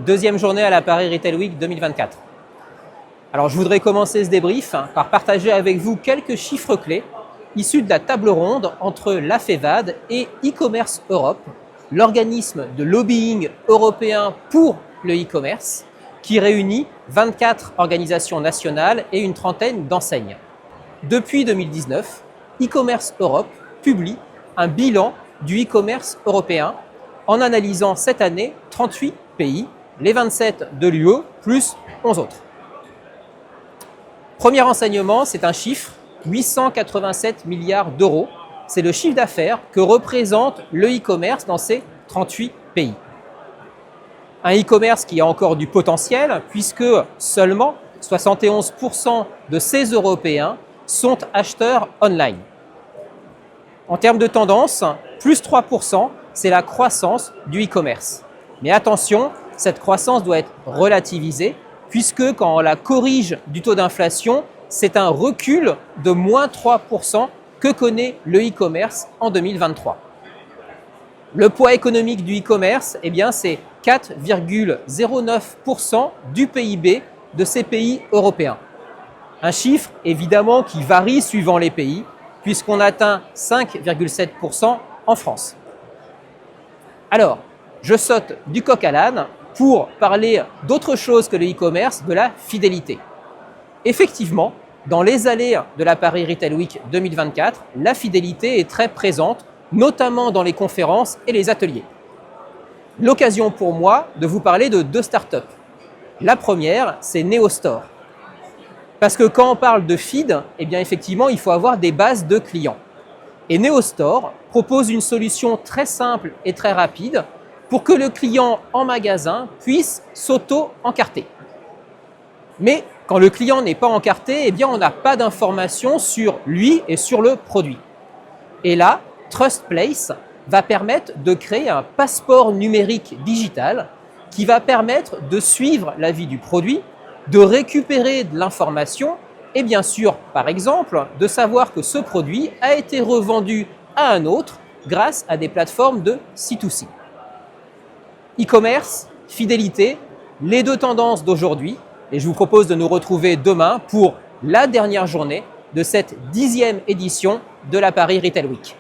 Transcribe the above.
deuxième journée à la Paris Retail Week 2024. Alors je voudrais commencer ce débrief par partager avec vous quelques chiffres clés issus de la table ronde entre la FEVAD et e-commerce Europe, l'organisme de lobbying européen pour le e-commerce, qui réunit 24 organisations nationales et une trentaine d'enseignes. Depuis 2019, e-commerce Europe publie un bilan du e-commerce européen en analysant cette année 38 pays, les 27 de l'UE plus 11 autres. Premier enseignement, c'est un chiffre, 887 milliards d'euros. C'est le chiffre d'affaires que représente le e-commerce dans ces 38 pays. Un e-commerce qui a encore du potentiel puisque seulement 71% de ces Européens sont acheteurs online. En termes de tendance, plus 3%, c'est la croissance du e-commerce. Mais attention, cette croissance doit être relativisée puisque quand on la corrige du taux d'inflation, c'est un recul de moins 3% que connaît le e-commerce en 2023. Le poids économique du e-commerce, c'est 4,09% du PIB de ces pays européens. Un chiffre évidemment qui varie suivant les pays, puisqu'on atteint 5,7% en France. Alors, je saute du coq à l'âne pour parler d'autre chose que le e-commerce, de la fidélité. Effectivement, dans les allées de la Paris Retail Week 2024, la fidélité est très présente, notamment dans les conférences et les ateliers. L'occasion pour moi de vous parler de deux startups. La première, c'est NeoStore. Parce que quand on parle de feed, effectivement, il faut avoir des bases de clients. Et NeoStore propose une solution très simple et très rapide pour que le client en magasin puisse s'auto-encarter. Mais quand le client n'est pas encarté, on n'a pas d'informations sur lui et sur le produit. Et là, TrustPlace va permettre de créer un passeport numérique digital qui va permettre de suivre la vie du produit, de récupérer de l'information et bien sûr, par exemple, de savoir que ce produit a été revendu à un autre grâce à des plateformes de C2C. E-commerce, fidélité, les deux tendances d'aujourd'hui. Et je vous propose de nous retrouver demain pour la dernière journée de cette 10e édition de la Paris Retail Week.